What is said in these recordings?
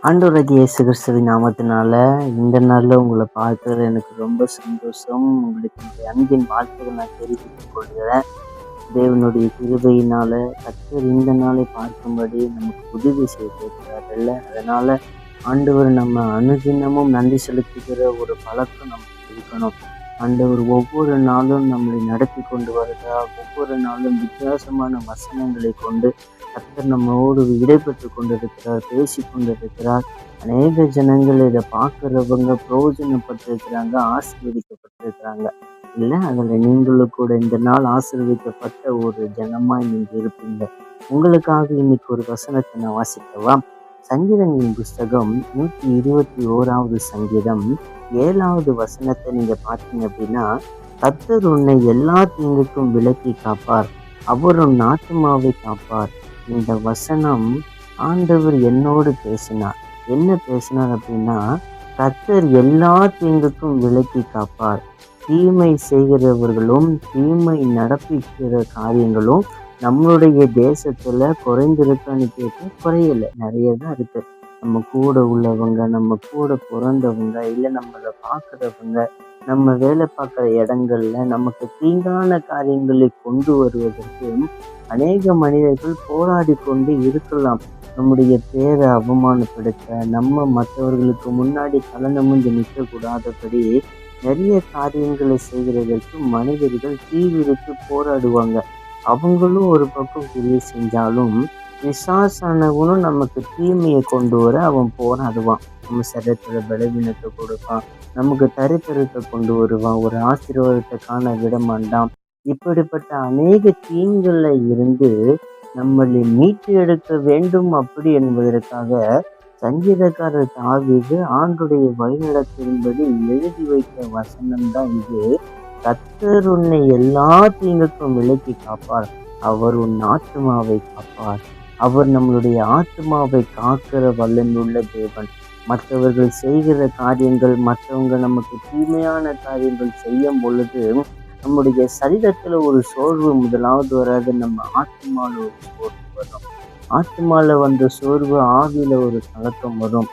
ஆண்டவராகிய இயேசு கிறிஸ்துவின் நாமத்தினால இந்த நாளில் உங்களை பார்க்கறது எனக்கு ரொம்ப சந்தோஷம். உங்களுக்கு என்னுடைய அன்பின் வாழ்த்துக்கள் நான் தெரிவித்துக் கொள்கிறேன். தேவனுடைய கிருபையினால கர்த்தர் இந்த நாளை பார்க்கும்படி நமக்கு உதவி செய்திருக்கிறார்கள். அதனால ஆண்டவர் நம்ம அனுதினமும் நன்றி செலுத்துகிற ஒரு பழக்கம் நமக்கு இருக்கணும். ஆண்டவர் ஒவ்வொரு நாளும் நம்மளை நடத்தி கொண்டு வருகிறார். ஒவ்வொரு நாளும் வித்தியாசமான வசனங்களை கொண்டு கர்த்தர் நம்மோடு இடைப்பட்டு கொண்டிருக்கிறார், பேசி கொண்டிருக்கிறார். அநேக ஜனங்கள் இதை பார்க்குறவங்க பிரயோஜனப்பட்டிருக்கிறாங்க, ஆசீர்வதிக்கப்பட்டிருக்கிறாங்க. இல்லை, அதில் நீங்களும் கூட இந்த நாள் ஆசீர்வதிக்கப்பட்ட ஒரு ஜனமாய் நீங்கள் இருப்பீங்க. உங்களுக்காக இன்னைக்கு ஒரு வசனத்தை நான் வாசிக்கவா? சங்கீதங்களின் புஸ்தகம் 121வது சங்கீதம் 7வது வசனத்தை நீங்க பார்த்தீங்க அப்படின்னா, கர்த்தர் உன்னை எல்லா தீங்குக்கும் விலக்கி காப்பார், அவர் உன் ஆத்துமாவை காப்பார். இந்த வசனம் ஆண்டவர் என்னோடு பேசினார். என்ன பேசினார் அப்படின்னா, கர்த்தர் எல்லா தீங்குக்கும் விலக்கி காப்பார். தீமை செய்கிறவர்களும் தீமை நடப்பிக்கிற காரியங்களும் நம்மளுடைய தேசத்துல குறைந்திருக்கான்னு கேட்டு குறையல, நிறைய தான் இருக்கு. நம்ம கூட உள்ளவங்க, நம்ம கூட பிறந்தவங்க, இல்லை நம்மளை பார்க்குறவங்க, நம்ம வேலை பார்க்குற இடங்கள்ல நமக்கு தீங்கான காரியங்களை கொண்டு வருவதற்கு அநேக மனிதர்கள் போராடி கொண்டு இருக்கலாம். நம்முடைய பேரை அவமானப்படுத்த, நம்ம மற்றவர்களுக்கு முன்னாடி தலை நிமிர்ந்து நிற்கக்கூடாதபடி நிறைய காரியங்களை செய்கிறதற்கு மனிதர்கள் தீவிரித்து போராடுவாங்க. அவங்களும் ஒரு பக்கம் கிரியை செஞ்சாலும் பிசாசானவனும் நமக்கு தீமையை கொண்டு வர அவன் போராடுவான். நம்ம சரீரத்துல பலவீனத்தை கொடுப்பான், நமக்கு தரித்திரத்தை கொண்டு வருவான், ஒரு ஆசீர்வாதத்தை காண விட மாட்டான். இப்படிப்பட்ட அநேக தீங்குல இருந்து நம்மளை மீட்டு எடுக்க வேண்டும் அப்படி என்பதற்காக சங்கீதக்காரர் தாவீது ஆண்டுடைய வழிநடத்தின்படி எழுதி வைத்த வசனம் தான் இது. கர்த்தர் உன்னை எல்லா தீங்குக்கும் விலக்கி காப்பார், அவர் உன் ஆத்துமாவை காப்பார். அவர் நம்மளுடைய ஆத்துமாவை காக்கிற வல்லமையுள்ள தேவன். மற்றவர்கள் செய்கிற காரியங்கள், மற்றவங்க நமக்கு தீமையான காரியங்கள் செய்யும் பொழுது நம்முடைய சரீரத்துல ஒரு சோர்வு முதலாவது வராது, நம்ம ஆத்மால ஒரு சோர்வு வரும். ஆத்மால வந்த சோர்வு ஆவியில ஒரு கலக்கம் வரும்.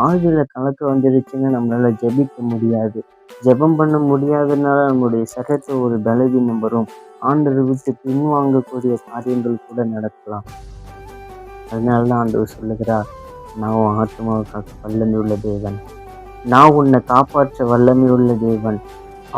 ஆவியில கலக்கம் வந்துடுச்சுன்னா நம்மளால ஜெபிக்க முடியாது. ஜெபம் பண்ண முடியாதனால நம்முடைய சரீரத்துல ஒரு பலவீனம் வரும். ஆண்டவரை விட்டு பின்வாங்கக்கூடிய காரியங்கள் கூட நடக்கலாம். அதனாலதான் ஆண்டவர் சொல்லுகிறார், நான் உன் ஆத்மாவை காக்க வல்லமை உள்ள தேவன், நான் உன்னை காப்பாற்ற வல்லமை உள்ள தேவன்,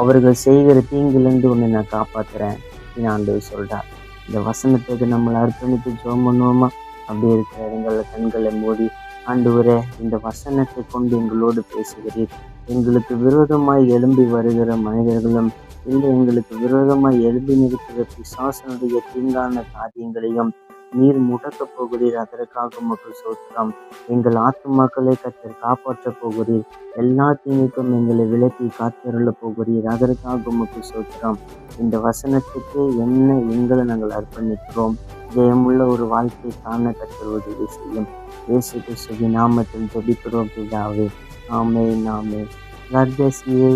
அவர்கள் செய்கிற தீங்கிலிருந்து உன்னை நான் காப்பாத்துறேன் அப்படின்னு ஆண்டவர் சொல்றார். இந்த வசனத்துக்கு நம்மளை அர்ப்பணித்து ஜெபம் பண்ணுவோமா? அப்படி இருக்கிற இடங்கள்ல கண்களை மூடி, ஆண்டவரே, இந்த வசனத்தை கொண்டு எங்களோடு பேசுகிறீர். எங்களுக்கு விரோதமாய் எழும்பி வருகிற மனிதர்களும் இல்லை, எங்களுக்கு விரோதமாய் எழும்பி நிற்கிற பிசாசனுடைய தீங்கான காரியங்களையும் நீர் முடக்கப் போகிறீர். அதற்காக உமக்கு ஸ்தோத்திரம். எங்கள் ஆத்துமாக்களை கர்த்தர் காப்பாற்றப் போகிறீர். எல்லா தீமைக்கும் எங்களை விலக்கி காத்தருளப் போகிறீர். அதற்காக உமக்கு ஸ்தோத்திரம். இந்த வசனத்துக்கு எங்களை நாங்கள் அர்ப்பணிக்கிறோம். ஜெயமுள்ள ஒரு வாழ்க்கை காண கர்த்தர் உதவி செய்யும். இயேசு கிறிஸ்துவின் நாமத்தில் ஜெபிக்கிறோம் பிதாவே. ஆமென், ஆமென். God bless you.